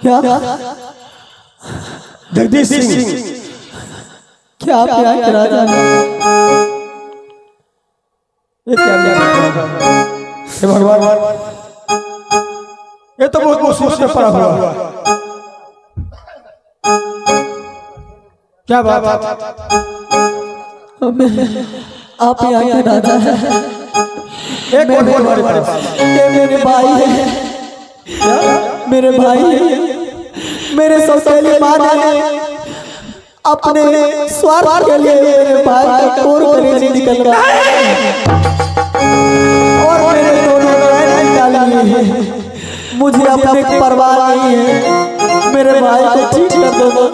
क्या जगदीश सिंह क्या आप यहाँ के राजा हैं? ये क्या हे भगवान, ये तो बहुत मुसीबत में पड़ा हुआ। क्या बात? आप यहाँ के राजा हैं? एक और हमारे पास ये मेरे भाई है, मेरे भाई है, मेरे सौतेली माँ ने अपने स्वार्थ के लिए मेरे भाई का कोर कलेजी निकल रहा है और मेरे दोनों नैन निकाल लिए हैं। मुझे अपने की परवाह नहीं है, मेरे भाई को ठीक कर दो।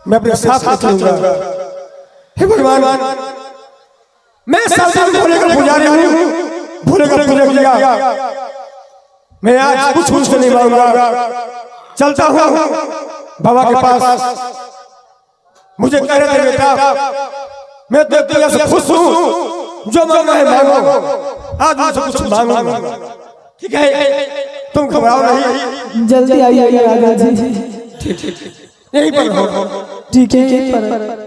मैं अपने साथ रखूंगा। हे भगवान, मैं साथ भोले का पुजारी हूँ, भोले का पूजा किया, मैं आज कुछ कुछ नहीं मांगूंगा। चलता हूँ बाबा के पास। मुझे कह रहे थे बेटा, मैं तो से खुश हूँ, जो मांगना है मांगो, आज मुझसे कुछ मांगूंगा। ठीक है, तुम घबराओ नहीं, जल्दी आइए राजा जी। ठीक यहीं पर हो। ठीक है, यहीं पर।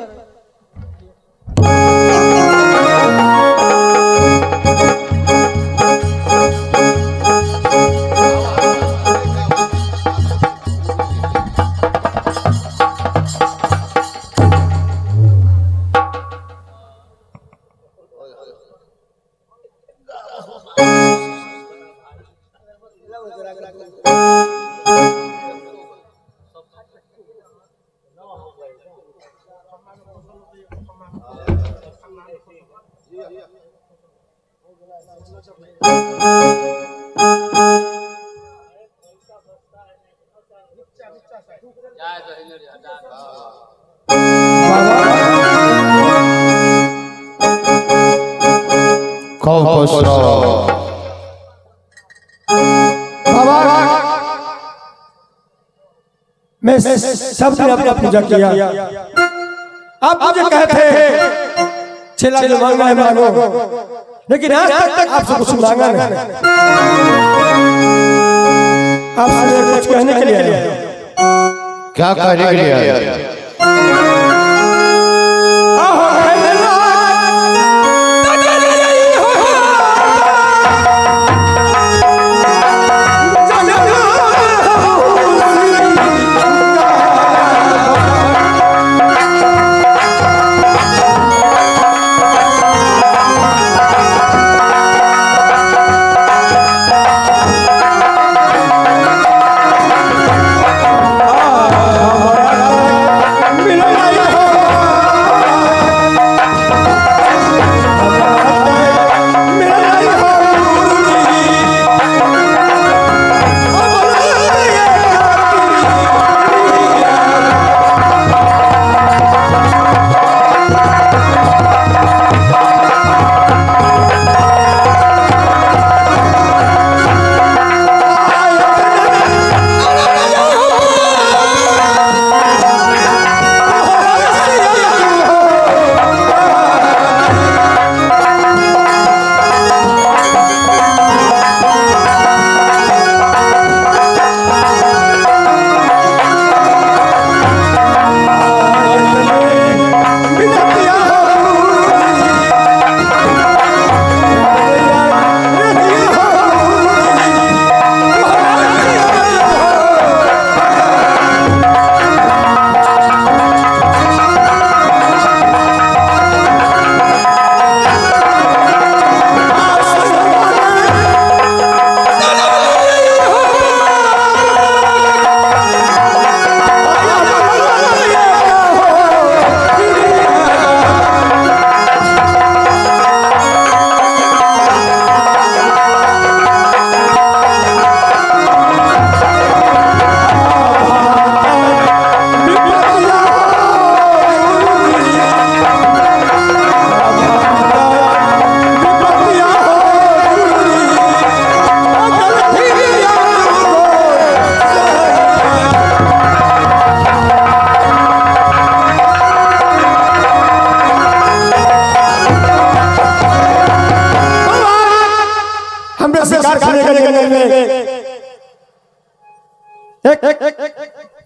मैं सब दिन अपना पूजा किया। आप मुझे कहते चला जो मांगना है मांगो, लेकिन आज तक आपसे कुछ मांगा नहीं। आपसे कुछ कहने के लिए आया। क्या कहने के लिए आया?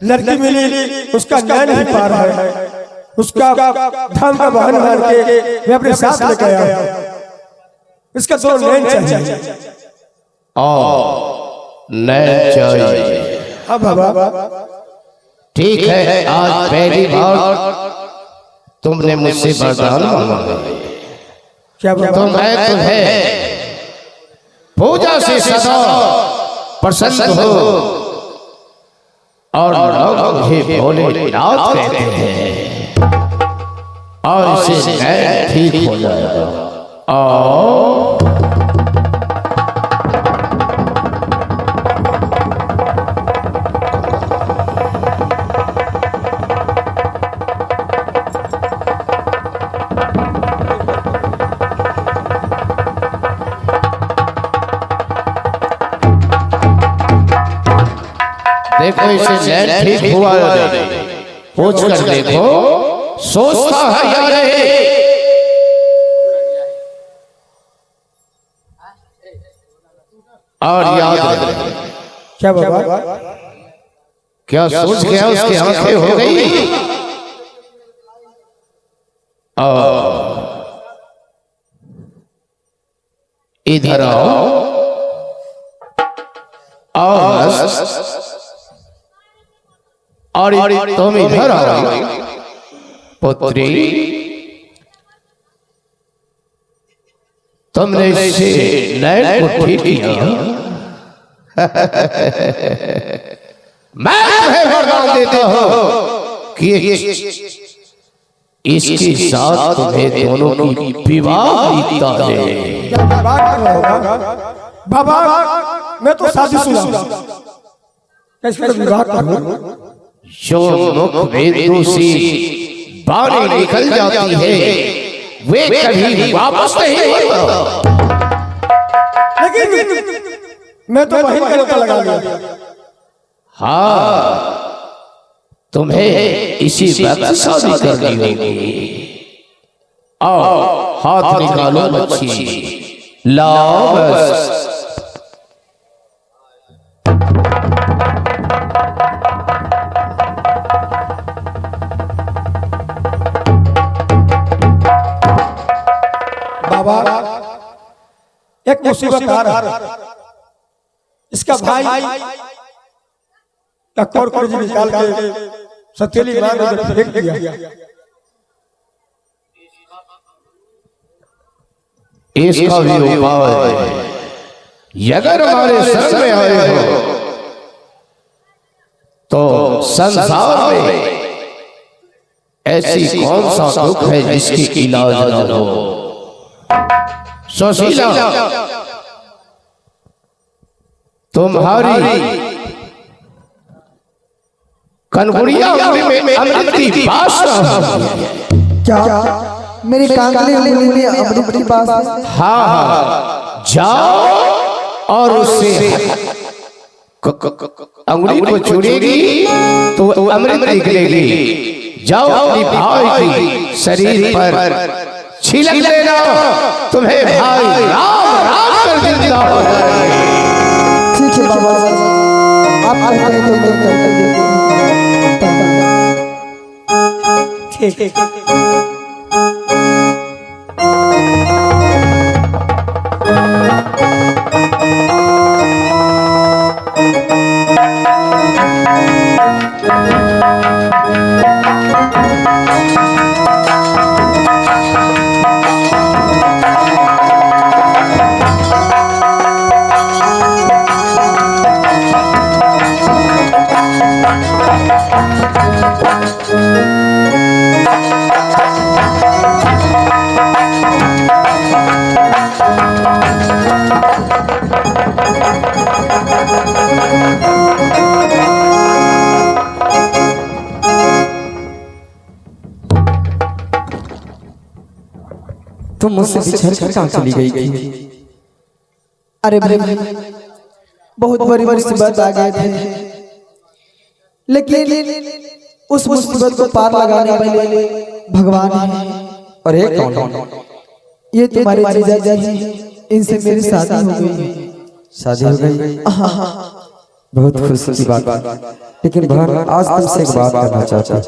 लड़की मिली, उसका नैन ही पार है, उसका धर्म का बहन मान के मैं अपने साथ लेकर आया। इसका दो नैन चाहिए। नैन चाहिए। हाँ बाबा, ठीक है, आज पहली बार तुमने मुझसे वरदान मांगा है। क्या बाबा? तो मैं तुम्हें पूजा से सदा प्रसन्न हो और लोग मुझे भोलेनाथ कहते हैं और इसे नैन ठीक हो जाएगा। और देखो इसे नैन ठीक हुआ पूछ कर देखो, सोचता है या नहीं। और याद रहे। क्या बाबा? क्या सोच गया उसकी आंखें हो गई। इधर आओ और तुम इधर आओ पुत्री। तुमने इसे नैन को ठीक किया। मैं तुम्हें वरदान देता हूं कि इसके साथ तुम्हें दोनों की विवाह बीतता है। क्या विवाह कर रहा होगा? बाबा मैं तो शादीशुदा, कैसे विवाह करूं? जो मुख वेदों से बाणी निकल जाती है वे कभी वापस नहीं होता। लेकिन मैं तो बहन का रोका लगा लिया। हाँ, तुम्हें इसी वक्त शादी करनी होगी। आओ हाथ निकालो मच्छी, लाओ बस। बाबा एक मुसीबत आ रहा, इसका भाई टक्कर को जी निकाल के सतीली मार में फेंक दिया। इसका भी उपाय है। अगर हमारे सर में आए हो तो संसार में ऐसी कौन सा दुख है जिसकी इलाज न हो। सुशीला, तुम्हारी कनकुड़िया में अमृत की वासना है। क्या मेरी कांगली उंगली में अमृत की बात है? हाँ, जाओ और उससे अंगुली को छुड़ेगी तो अमृत निकलेगी। जाओ अपनी भाई की शरीर पर छिलक लेना, तुम्हें भाई राम राम कर जिंदा हो जाएगा। ठीक है बाबा, आप कहते हैं तो मैं कर देती हूँ। ठीक। तुम मुझसे बिछड़ कर कहाँ चली गई थी? अरे बहुत बड़ी मुसीबत आ गए थे, लेकिन उस मुसीबत को पार लगाने वाले भगवान हैं। और एक कौन? ये तुम्हारे जीजा जी, इनसे मेरी शादी हो गई। शादी हो गई? बहुत खुशी की बात। लेकिन बहन आज तुमसे एक बात करना चाहता हूँ।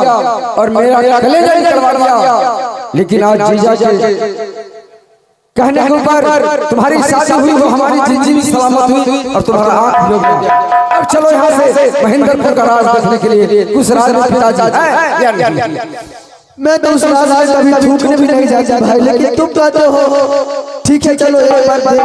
और मेरा कलेजा निकलवा दिया, लेकिन आज जीजा के कहने के ऊपर तुम्हारी शादी हुई, वो हमारी जिंदगी भी सलामत हुई और तुम्हारा आंख भी हो गया। अब चलो यहाँ से महेंद्रपुर का राज देखने के लिए। कुछ राज में पिताजी मैं तो उस राज से कभी झूठने भी नहीं जाती भाई, लेकिन तुम कहते हो ठीक है चलो एक बार देख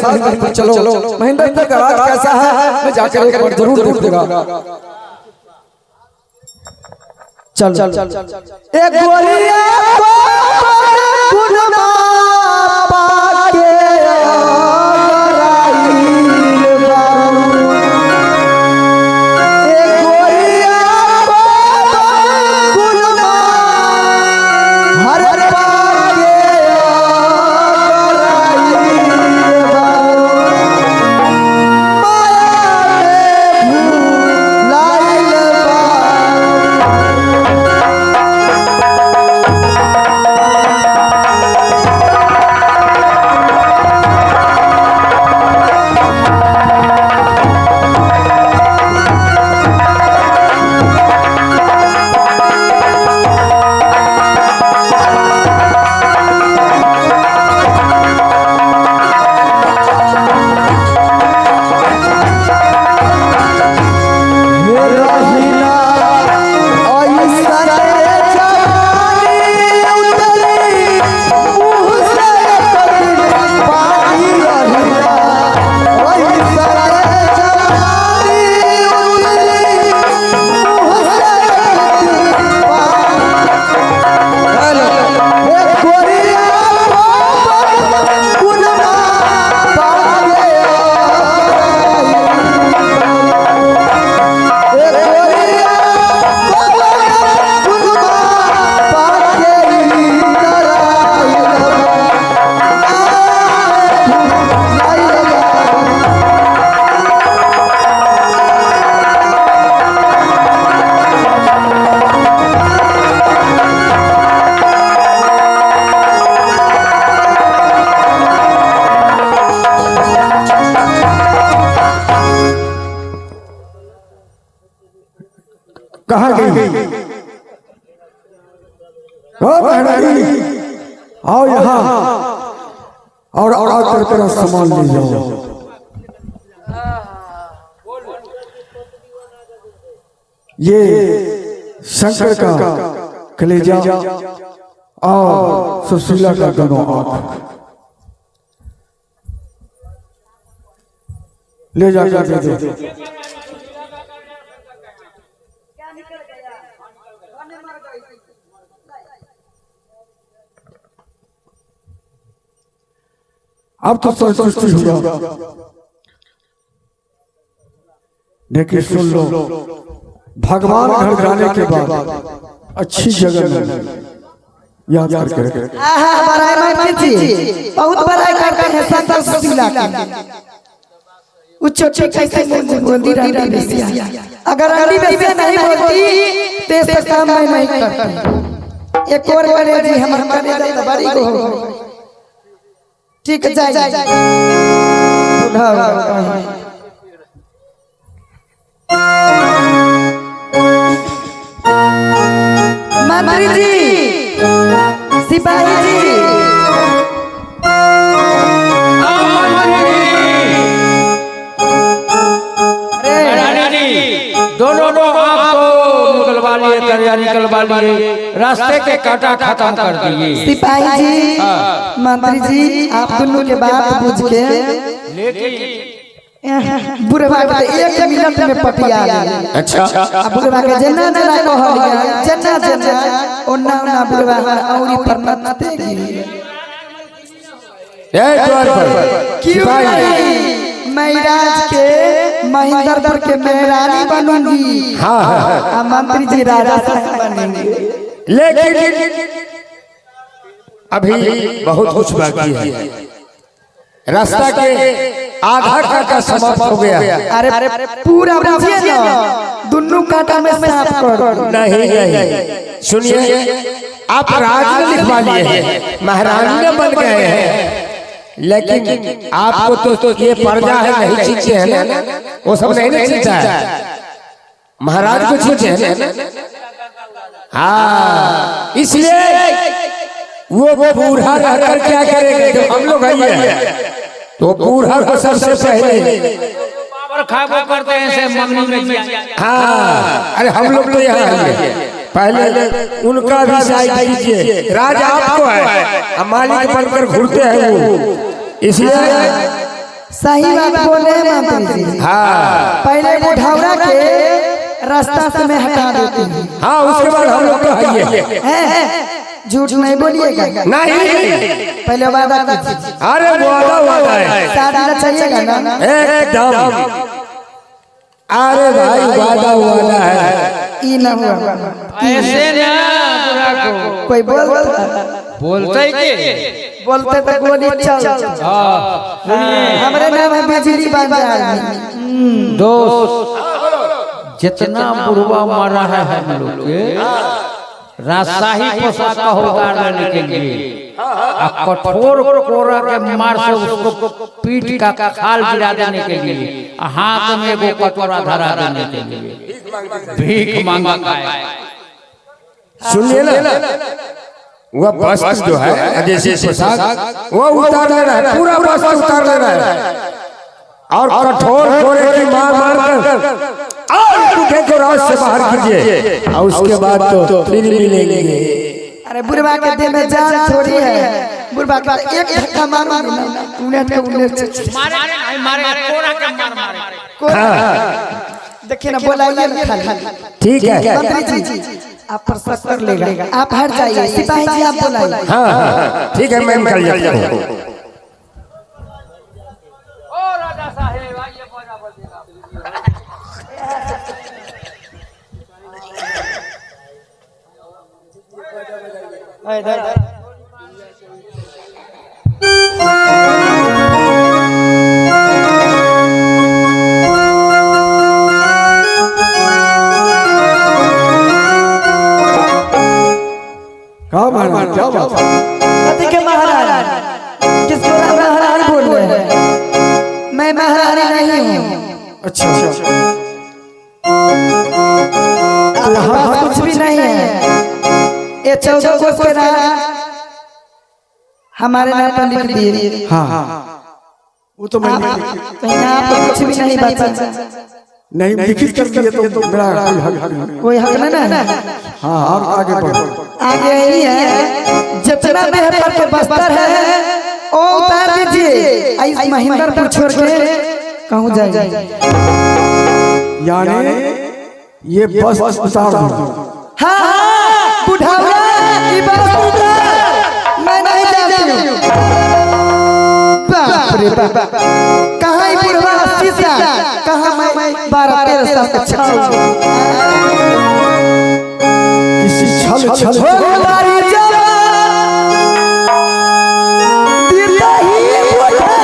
महेंद्रपुर चलो। महेंद्रपुर का राज कैसा है मैं जाकर एक बार जरूर देखूंगा। चल चल एक गोरिया को गुनमा पाके आगराइल बारू, एक गोरिया को गुनमा हर पाके आगराइल बारू, माया में भूलाइल बारू। कहाँ गई? आओ यहाँ और आकर तेरा सामान ले जाओ। ये शंकर का कलेजा और सुशीला का दोनों आंख ले जाकर दे दो। अब तो संतुष्टि हुआ, लेकिन सुन लो भगवान घर जाने के बाद अच्छी जगह में याद करके बड़ाई मत कीजिए, बहुत बड़ाई करते हैं संत सुशीला की। उच्च कैसे बोलती रंडी बेसिया, अगर रंडी बेसिया नहीं बोलती तो ऐसा काम मैं नहीं करती। एक और करे जी हम करे तो बड़ी को ठीक जाए मंत्री जी, सिपाही जी, दोनों आपको निकलवा लिए, करिया निकलवा लिए, रास्ते के कांटा खत्म कर दिए। सिपाही जी, मंत्री जी, आप दोनों के बात बुझ के बुढ़वा के 1 मिनट में पटिया गया। अच्छा बुढ़वा के जना जना कहलिया, जना जना ओना ओना बुढ़वा औरी पर मत देगी। द्वार पर क्यों नहीं, मैं राज के महेंद्रपुर के मेहरानी बनूंगी। हाँ मंत्री जी राजा बनेंगे, लेकिन अभी बहुत कुछ बाकी है। रास्ता के आधा का समाप्त हो गया। अरे पूरा बुझिए ना, दोनों कांटा में साफ कर। नहीं सुनिए, आप राज में लिखवा लिए हैं, महारानी ने बन गए हैं, लेकिन आपको तो ये पर्दा है नहीं चीजें है ना, वो सब नहीं चीजा है, महाराज को चीजें है ना। हाँ इसलिए वो बूढ़ा रहकर क्या करेंगे, जब हम लोग आइए तो बूढ़ा को सबसे पहले खाबो करते हैं से मम्मी में। हाँ अरे हम लोग तो यहाँ आइए, पहले उनका भी साइड कीजिए। राज आपको है, मालिक बनकर घूरते हैं वो, इसलिए सही बात बोले मंत्री जी। हाँ पहले बुढ़ावरा के रास्ता से मैं हटा देती हूँ। हाँ उसके बाद हम लोग तो आइए। झूठ नहीं बोलिएगा, नहीं पहले वादा कीजिए। अरे वादा है, शादी चाहिएगा ना एकदम। अरे भाई वादा है, ई ना हुआ ऐसे ना बुरा को कोई बोलते के बोलते तो गोली चल। हमारे नाम है बिजली बाजार। दोस्त जितना बुढ़वा मारा है हम लोग के, रास्ता ही पोशाक का होगार लेने के लिए, कठोर कोरा के मार से उसको पीठ का खाल गिरा देने के लिए, हाथ में वो कटोरा धरा देने के लिए भीख मांगा है। सुनिए ना, वह वस्त्र जो है जैसे पोशाक वो उतार लेना है, पूरा वस्त्र उतार लेना है, और कठोर कोरे की मार कर और पुठे को राज से बाहर कीजिए, और उसके बाद तो फिर मिलेंगे। अरे बुढ़वा के देह में जान थोड़ी है, बुढ़वा का एक धक्का मारूंगी ना उन्हें मारे कोरा के मार। देखिए ना बोलाइए ना खाली। ठीक है मंत्री जी आप पर शक कर लेगा, आप हट जाइए। सिपाही जी आप बोलाइए। हाँ ठीक है, मैं निकल जाता हूँ। क्या बात पति के महाराज, किसको महारानी बोल रहे हैं? मैं महारानी नहीं हूँ। अच्छा आपके पास कुछ भी नहीं है। ये 14 कोस के राज हमारे नाम पर लिख दिए। हाँ वो तो मैं कहीं आप कुछ भी नहीं बचा, नहीं लिखित कर दिए तो मेरा कोई हक नहीं ना। हाँ और आगे बढ़ो। आगे ही है, जितना मेहर के बस्तर है वो उतार दीजिए। इस महेंद्रपुर छोड़ के कहूँ जाए, यानी ये बस उतार दो। हाँ बुढ़ावा की बस उतार, मैं नहीं जाती हूँ। बाप रे बाप, कहाँ बुढ़वा शीशा, कहाँ मैं 12-13 साल का छाव किसी छल छल हमारी जवान दिल ही बुझा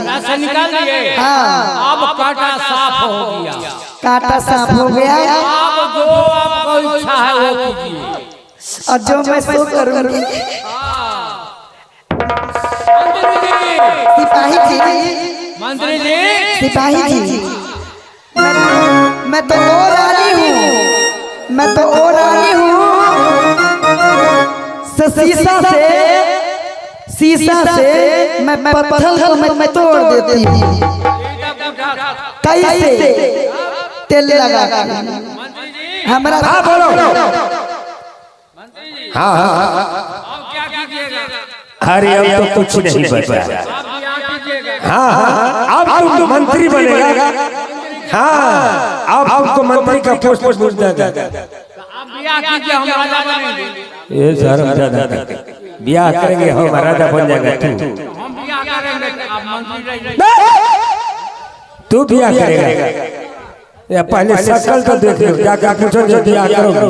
से निकाल दिए। हाँ अब कांटा साफ हो गया, कांटा साफ हो गया। अब जो आपको इच्छा है वो कीजिए। और जो मैं सो करूंगी। सिपाही जी, मंत्री जी, सिपाही जी, मैं तो और रानी हूँ, मैं तो और रानी हूँ। शीशा से मैं पत्थर को मैं तोड़ देती हूँ। कैसे? तेल लगा के हमारा। हाँ बोलो। हाँ अरे अब तो कुछ नहीं बचा। हाँ अब तुम तो मंत्री बनेगा। हाँ अब तुमको मंत्री का पोस्ट मिल जाएगा। ये शर्म ज्यादा ब्याह करेंगे हम राजा बन जाएगा तू ब्याह करेगा या पहले शक्ल तो देख लो जाकर पूछो जो ब्याह करोगे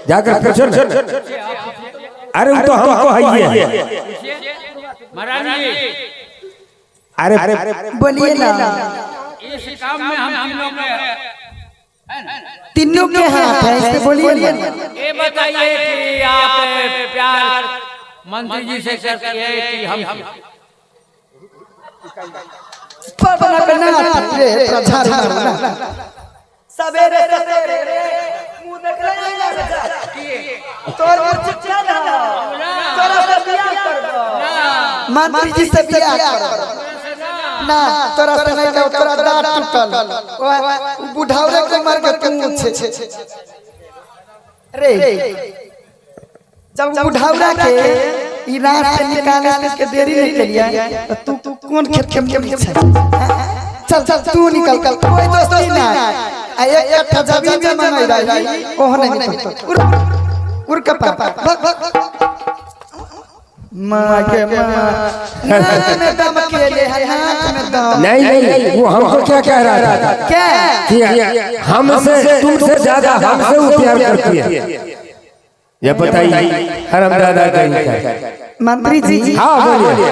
जाकर पूछो। अरे वो तो हमको है। अरे बोलिए ना। इस काम में हम लोग तीनों के हाथ है, इससे बोलिए ना। ये बताइए कि आप प्यार मंत्री जी से करती है कि हम सवेरे सवेरे मुंह देख रहे मंत्री जी से बियाह कर ना तोरा से नहीं तो तोरा दांत टूटल बुढ़ावरे को मार के तू छे रे जब बुढ़ावरा के ई रात से निकालने के देरी नहीं करिया तो तू कौन खेत में छे? चल चल तू निकल कल कोई दोस्त नहीं ना एक कट्ठा जमीन में मंगाई रही ओह नहीं निकल उर का पापा मां के मां में दम के ले हाथ में दम नहीं वो हमको क्या कह रहा था क्या हमसे तुमसे ज्यादा हमसे वो प्यार करती है। ये बताइए हरामजादा कहीं का मंत्री जी। हाँ बोलिए।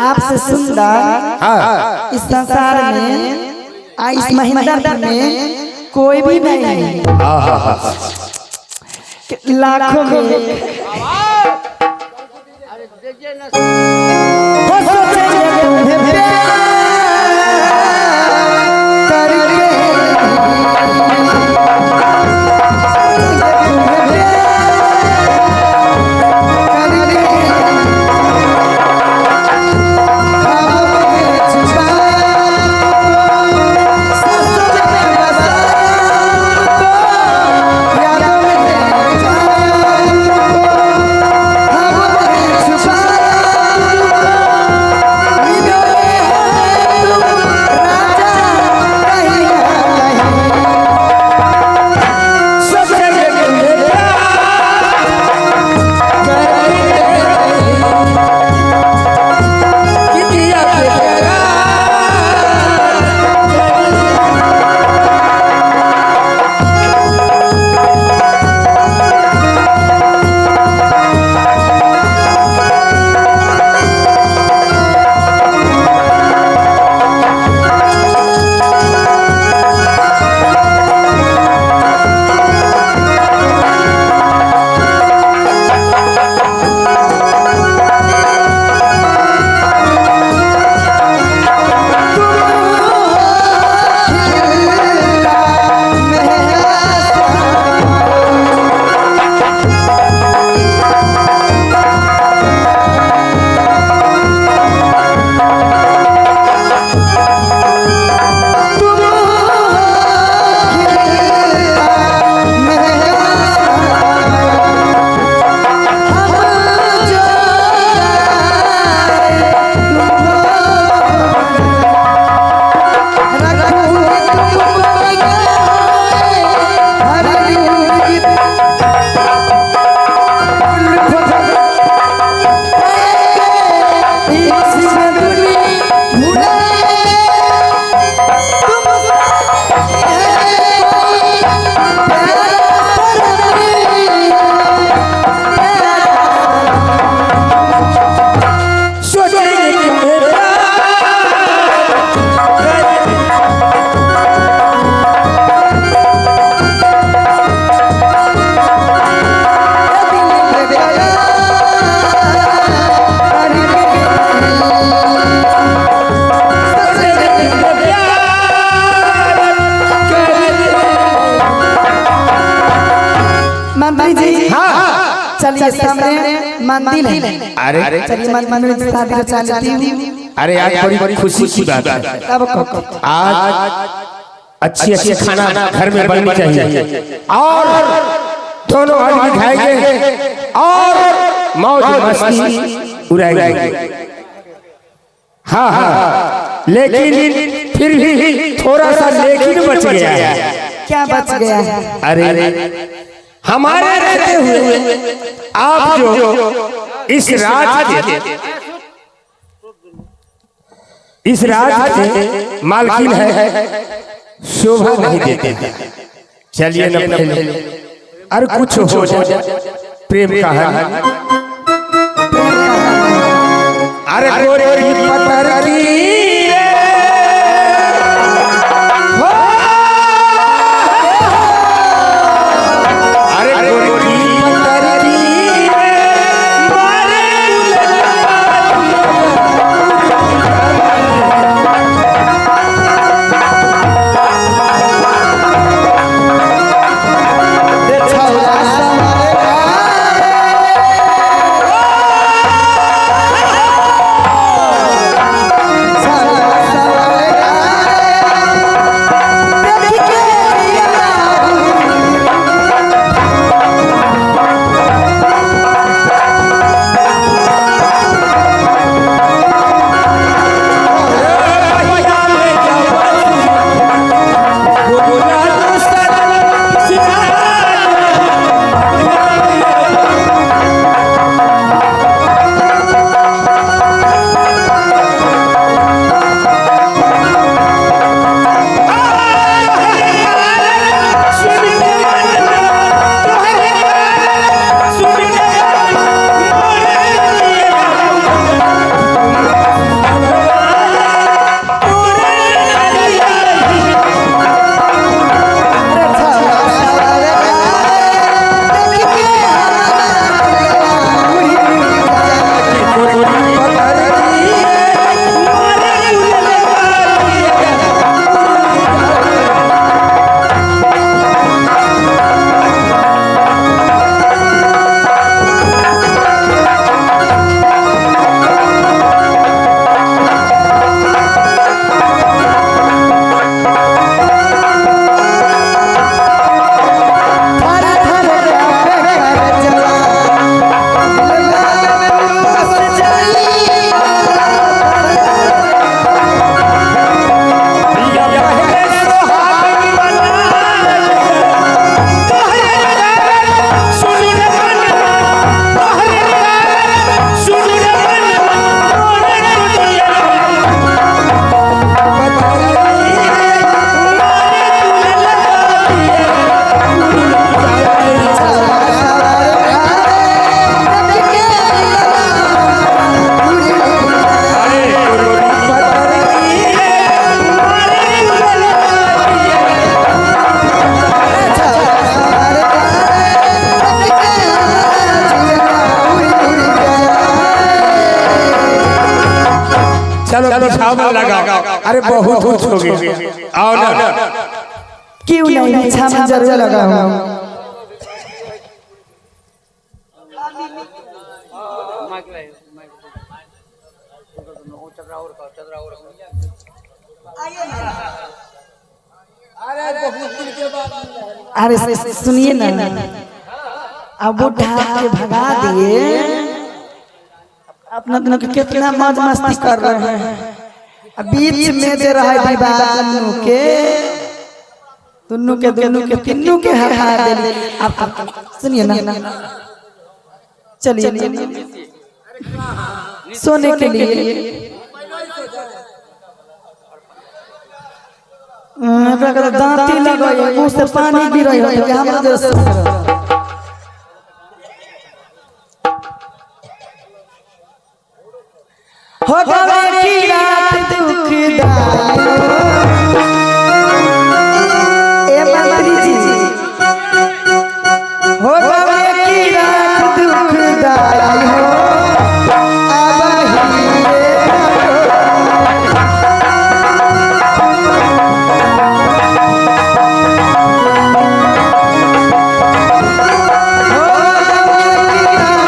आपसे सुंदर हाँ इस संसार में इस महेंद्र में कोई भी नहीं है। लाखों में के सामने मंदिर है। अरे चलिए मंदिर में शादी रचा लेती हूँ। अरे आज बड़ी खुशी की बात है। अब आज अच्छी खाना घर में बननी चाहिए और दोनों आदमी खाएंगे और मौज मस्ती उड़ाएंगे। हाँ हाँ, लेकिन फिर भी थोड़ा सा लेकिन बच गया है। क्या बच गया है? अरे हमारे रहते हुए आप जो इस राज के मालकिन है शोभा नहीं देते। चलिए न पहले अरे कुछ हो जाए प्रेम का है। अरे गोरी पतर की चलो लगा। अरे बहुत कुछ हो गया। आओ ना। क्यों नहीं छामा जरूर लगा हुआ। अरे सुनिए ना, अब वो ढाक के भगा दिए। अपना दोनों के कितना मौज मस्ती कर रहे हैं। अब बीच में दे रहा है विवाद दोनों के तीनों के हरा दे। अब सुनिए ना, चलिए सोने के लिए दांती लगाई, मुंह से पानी गिर रही है। हो गए की रात दुखदाई, ए मंत्री जी, हो गए की रात दुखदाई हो। Oh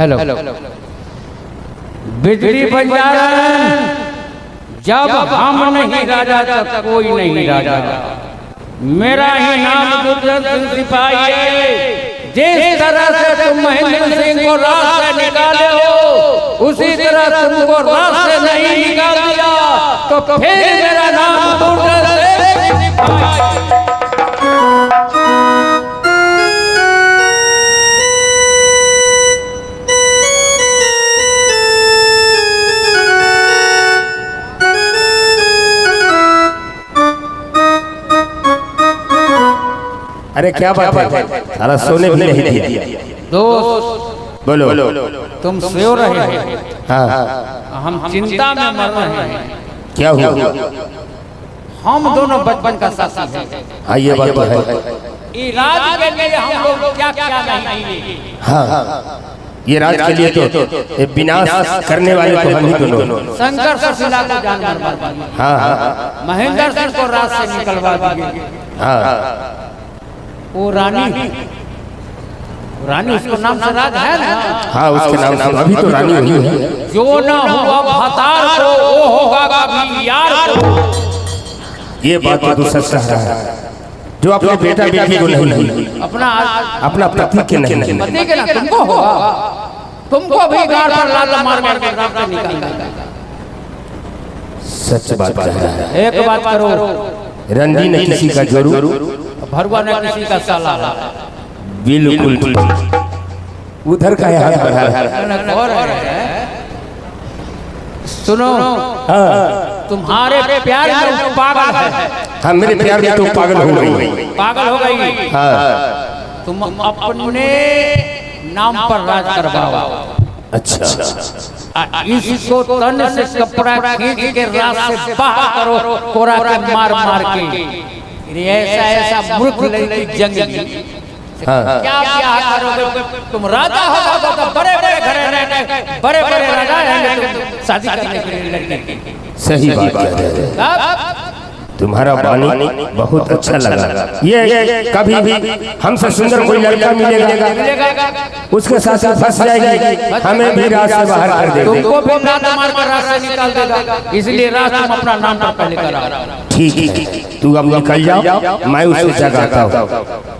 हेलो बिजली बंजारन, जब हम नहीं राजा तब कोई नहीं राजा। मेरा ही नाम दुर्जन सिपाही है। जिस तरह से तुम महेंद्र सिंह को रात से निकाले हो, उसी तरह तुमको रात से नहीं निकाल दिया तो फिर मेरा नाम दुर्जन सिपाही। अरे क्या बात है, सारा सोने भी नहीं दिया। दोस्त बोलो तुम सो रहे हो, हाँ हम चिंता में मर रहे हैं। क्या हुआ? हम दोनों बचपन का साथी हैं। हाँ ये बात तो है। इलाज के लिए हम लोग क्या क्या नहीं किए। हाँ ये राज के लिए तो ये विनाश करने वाले तो हम ही दोनों। शंकर सुशीला को जान मार दिया। हाँ महेंद्र सिंह को रात से निकलवा दिए। हाँ वो रानी उसको नाम से राज है ना। हाँ उसके नाम से अभी तो रानी हुई है। जो न हुआ भतार को वो होगा कभी यार को। ये बात तो सच रहा है। जो अपने बेटा बेटी को नहीं, अपना पति के नहीं, पति के ना तुमको होगा। तुमको भी गाड़ पर लाल मार मार के रात से निकाल देगा। सच बात कह रहा है। एक बात करो, रणजी ने किसी का जरूर, भरवा ने किसी का साला। बिल्कुल उधर का है हाथ बढ़ा है। सुनो, तुम्हारे प्यार में पागल है। हाँ मेरे प्यार में तो पागल हो गई। पागल हो गई। हाँ तुम अपने नाम पर राज करवाओ। अच्छा इसको तन से कपड़ा खींच के रात से बाहर करो, कोरा के मार मार के। ऐसा मूर्ख लड़की जंग हाँ क्या करोगे? तुम राजा हो तो बड़े बड़े घर रहने, बड़े बड़े राजा रहेंगे, तुम शादी करने के लिए लड़के। सही बात कह रहे हैं। तुम्हारा वाणी बहुत अच्छा लगा। ये कभी भी हमसे सुंदर कोई लड़का मिलेगा उसके साथ फंस जाएगी, हमें भी रात से बाहर कर देगा। तुमको भी रात मार कर रात से निकाल देगा। इसलिए रात तुम अपना नाम पर पहले करा। ठीक है तू अब निकल जाओ, मैं उसे जगाता हूँ।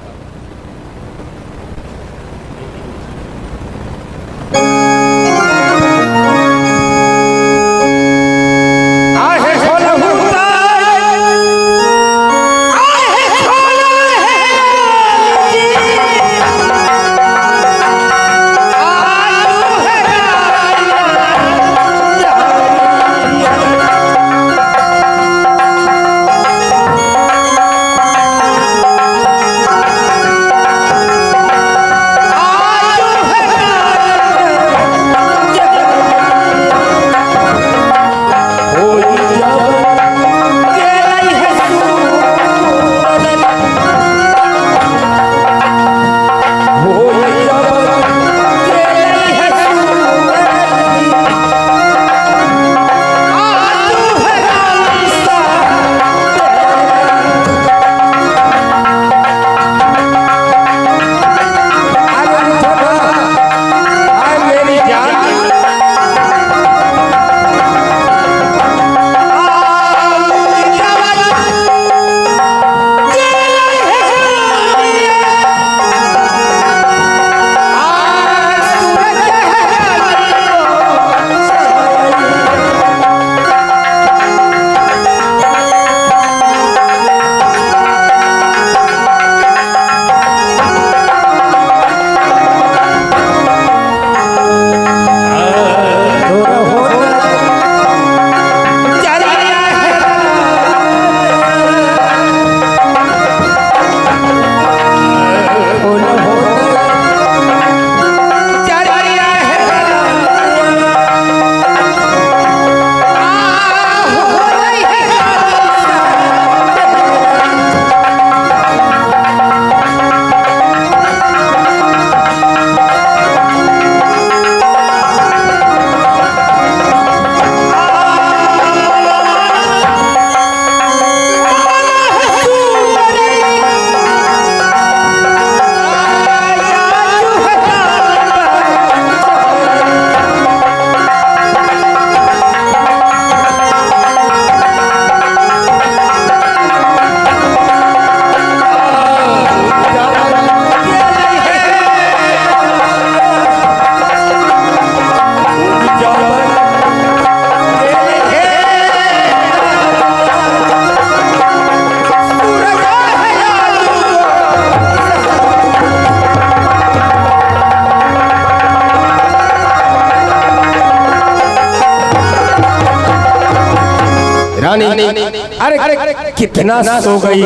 अरे कितना सो गई।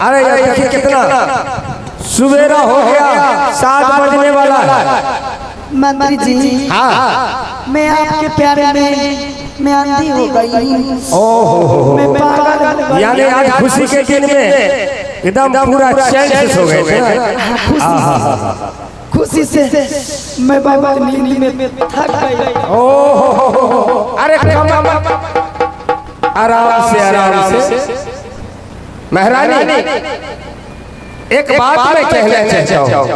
अरे यार देखिए कितना सुबेरा हो गया, 7 बजने वाला है। मंत्री जी, हाँ मैं आपके प्यारे में मैं आंधी हो गई। ओहो, मैं पागल हो गई। यानी आज खुशी के दिन में एकदम पूरा चैन से सो गए थे। खुशी से मैं बाबा नींद में थक गई। ओहो, अरे आराम से महारानी, एक बात मैं कहना चाहता हूँ।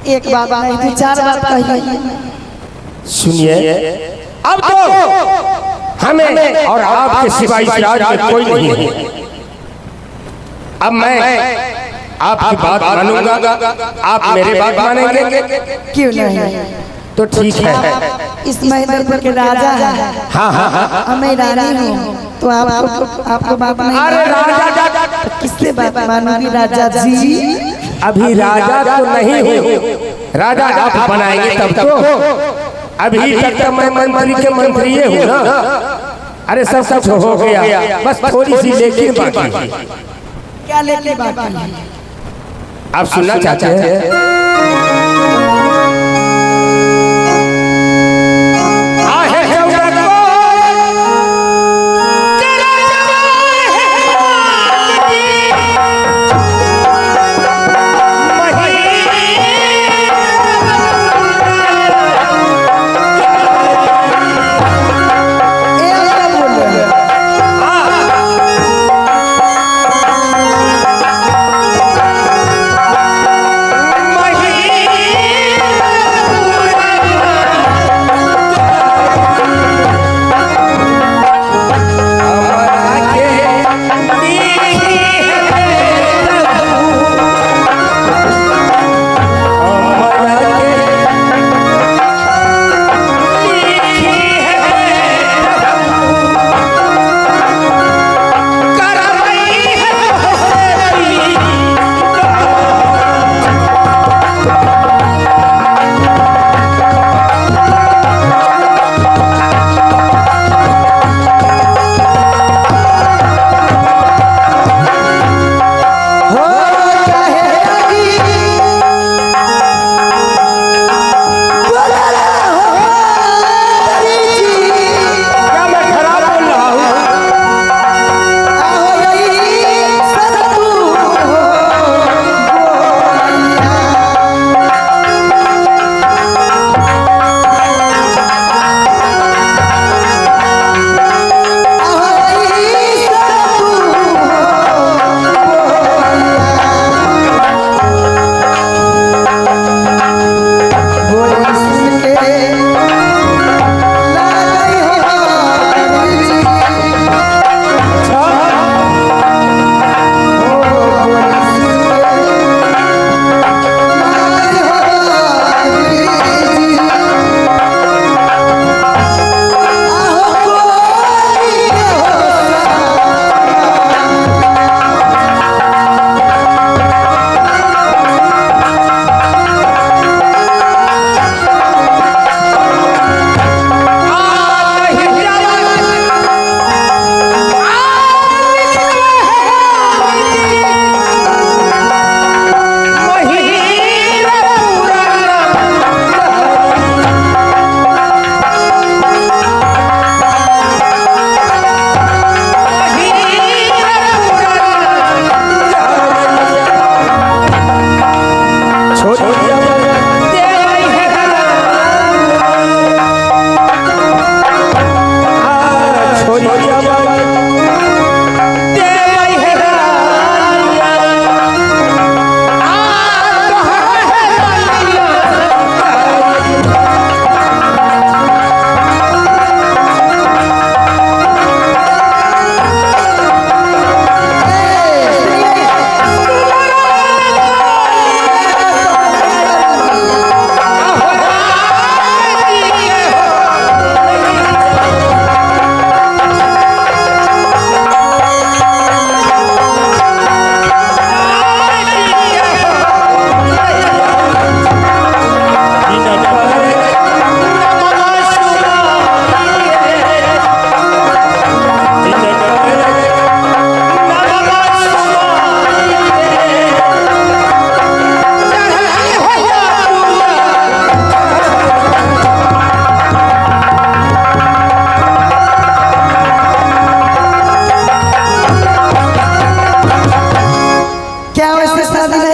एक बात नहीं, 2-4 बात कही। सुनिए, अब तो हमें और आपके सिवाय इस राज में कोई नहीं है। अब मैं आपकी बात मानूंगा, आप मेरी बात मानेंगे? क्यों नहीं? तो ठीक है। इस महिदरपुर के राजा है। हाँ, मैं रानी हूँ, तो आपको बात नहीं। अरे राजा, किससे बात मानूंगी राजा जी? अभी राजा तो नहीं हूँ, राजा आप बनाएंगे तब तो। अभी तक तो मैं मंत्री के मंत्री हूँ ना। अरे सब कुछ हो गया, बस थोड़ी सी लेकिन बाकी है। क्या लेके बाकी है? आप सुनना चाहते हैं?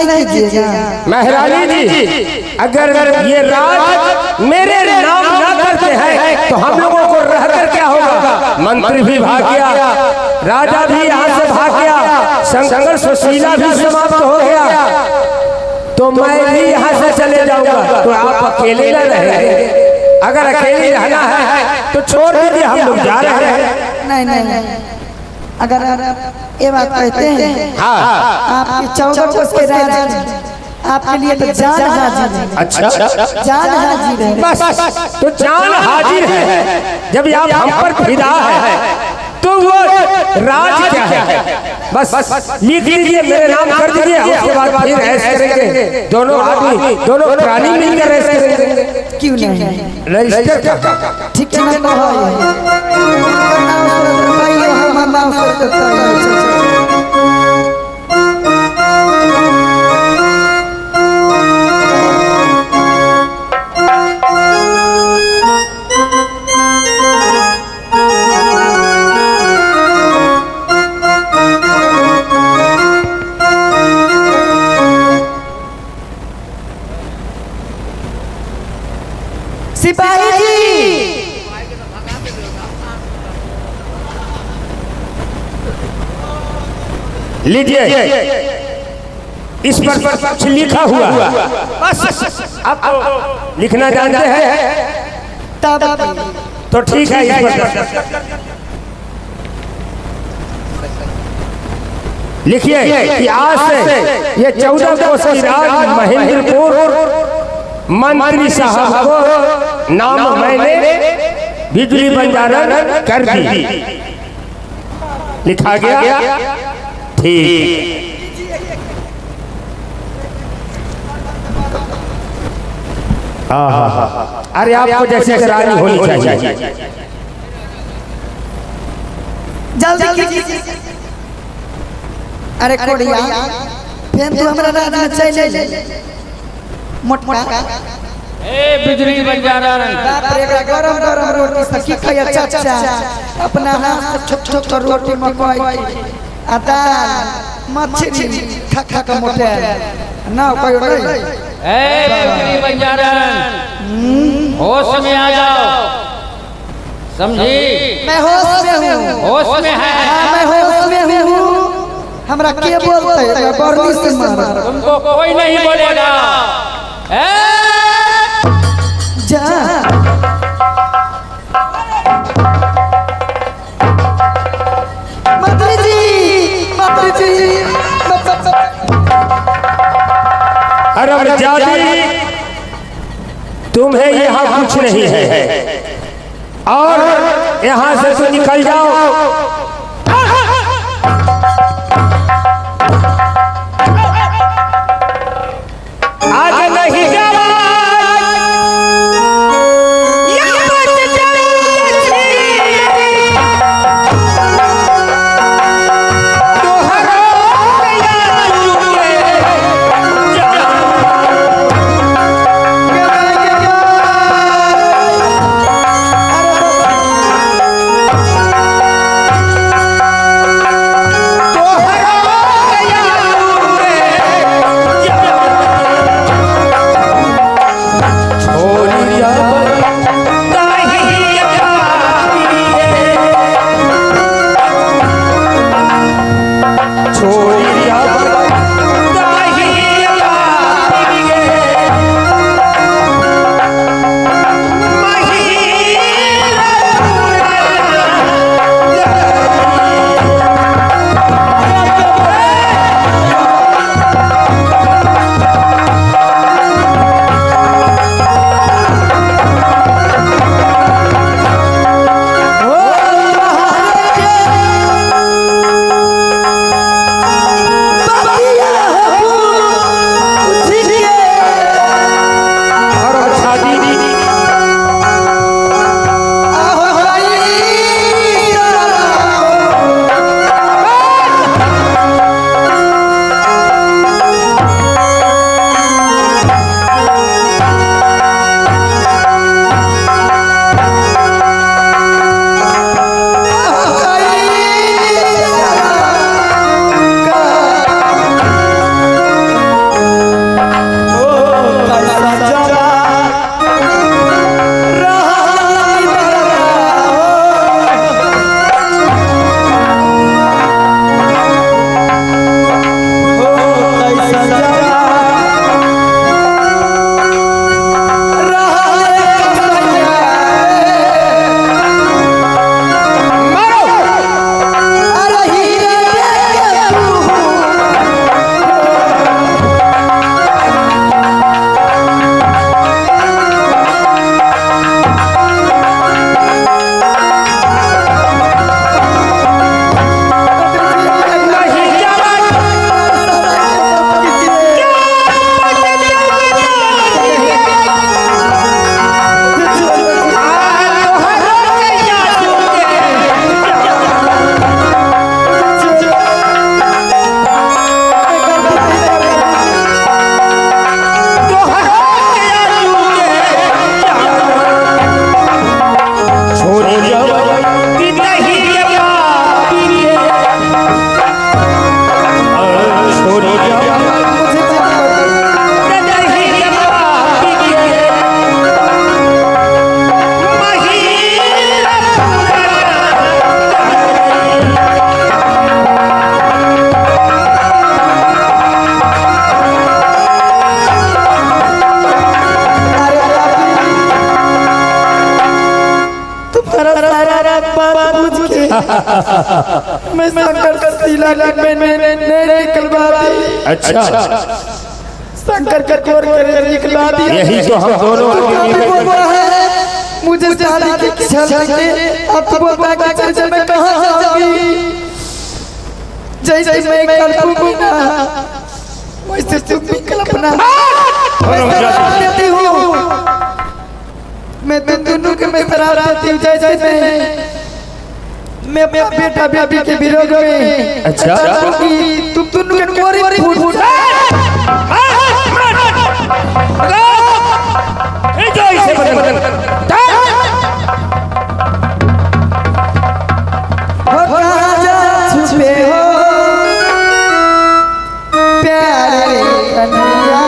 नहीं कीजिएगा। महारानी जी, अगर ये राज मेरे नाम ना करते हैं तो हम लोगों को रह कर क्या होगा? मंत्री भी भाग गया, राजा भी यहाँ से भाग गया, संघर्ष सुशीला भी समाप्त हो गया, तो मैं भी यहाँ से चले जाऊंगा, तो आप अकेले न रहेंगे। अगर अकेले रहना है तो छोड़ दीजिए, हम लोग जा रहे हैं। नहीं नहीं नहीं, अगर ये बात कहते हैं, आपकी 14 कोस के राज आपके लिए तो जान हाजिर है। अच्छा, जान हाजिर है। बस तो जान हाजिर है। जब आप हम पर फिदा है तो वो राज क्या है? बस लिख लीजिए, मेरे नाम कर दीजिए, उसके बाद फिर ऐश करेंगे। दोनों आदमी, दोनों प्राणी मिलकर ऐश करेंगे। क्यों नहीं? रजिस्टर का ठीक है ना? सिपाही जी, लीजिए, इस पर कुछ लिखा हुआ। बस आप लिखना जानते हैं तब तो ठीक है। इस पर लिखिए कि आज से ये 14 कोस की राज महेंद्रपुर मंत्री साहब को नाम मैंने बिजली बंजारण कर दी। लिखा गया? ठीक। अरे आपको जैसे रानी होनी चाहिए। जल्दी कीजिए। अरे कोड़िया, फिर तू हमरा राज में चले मोटका। ए बिजली बंजारण, बाप रे, गरम गरम रोटी सकी खाया चाचा, अपना हाथ से छोट छोट रोटी मकई आ दाल मछली खा खा के मोटे ना कोई नहीं। ए बिजली बंजारण, होश में आ जाओ, समझी? मैं होश में हूँ। होश में है? हाँ, मैं होश में हूँ। हमरा के बोलते है? बर्नी से मार। तुमको कोई नहीं बोलेगा। जा मंत्री जी, मंत्री जी। अरे जादी, तुम्हें यहाँ कुछ नहीं है और यहाँ से तो निकल जाओ। आज नहीं मैं शंकर का तिलक मैंने निकलवा दी। अच्छा शंकर का कोर करे निकलवा दिया। यही तो हम दोनों मुझे शादी की इच्छा लगी। अब तो बोलता कि चल मैं कहाँ जाऊंगी। जैसे मैं कल्पूंगी ना वैसे तुम भी कल्पना देती हूँ। मैं तुम दोनों के मैं करार देती हूँ। जैसे मैं अपना बेटा बेटी के विरोध में अच्छा तुम दोनों के कोरी फूट छुपे हो प्यारे कन्हैया।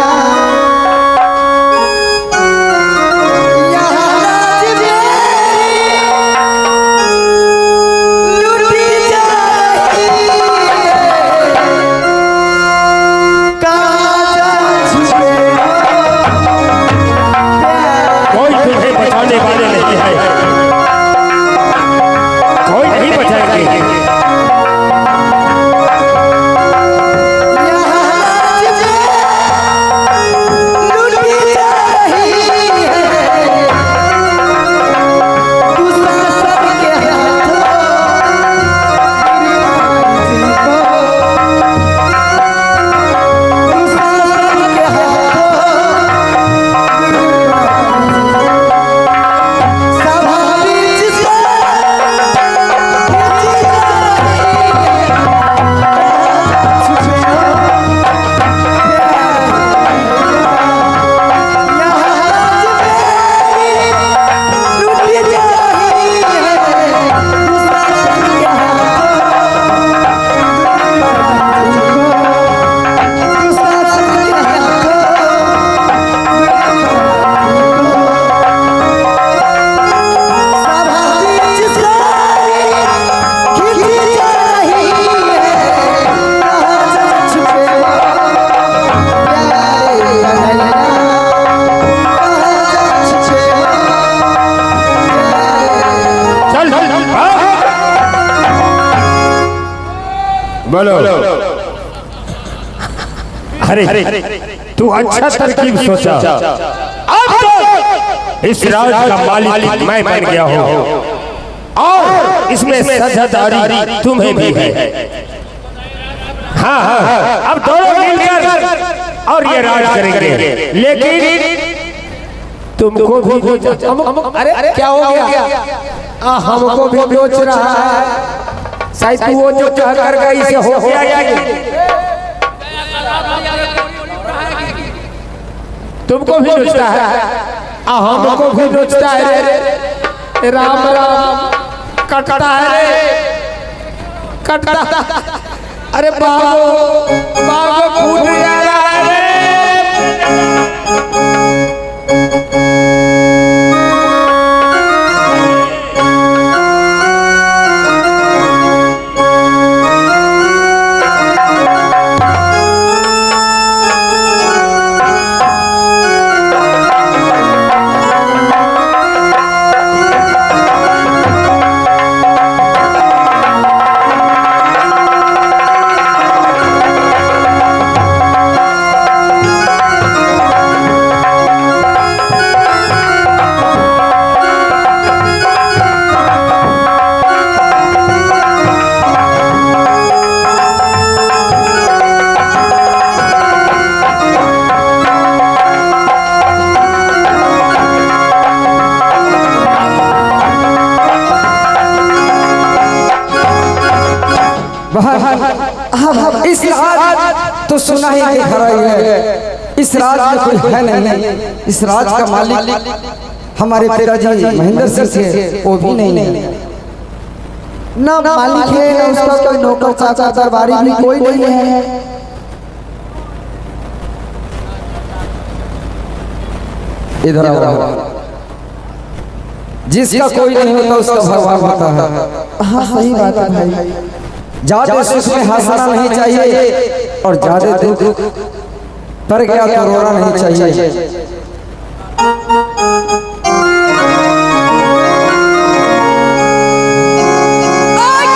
बोलो अरे तू अच्छा तरकीब सोचा। अब तो इस राज का मालिक मैं बन गया हूँ और इसमें साझेदारी तुम्हें भी है। हाँ हाँ अब दोनों मिलकर और ये राज करेंगे। लेकिन तुमको भी अरे क्या हो गया? हमको भी नोच रहा है। शायद वो जो कह कर गई से हो गया। तुमको भी नोचता है हमको भी नोचता है। राम राम कटता है रे कटता। अरे बाबू बाबू फूट गया रे। इस राज तो सुना ही दिख रही है। इस राज में कोई है नहीं। इस राज का मालिक हमारे पिताजी महेंद्र सिंह थे, वो भी नहीं है। ना मालिक है ना उसका कोई नौकर चाचा दरबारी भी कोई नहीं है। इधर आओ। जिसका कोई नहीं होता उसका भगवान होता है। हाँ सही बात है भाई। ज्यादा सुख में हंसना नहीं चाहिए और ज्यादा दुख पर गया तो रोना नहीं चाहिए। आज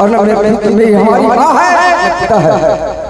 और न मेरी हमारी माँ है न पिता है।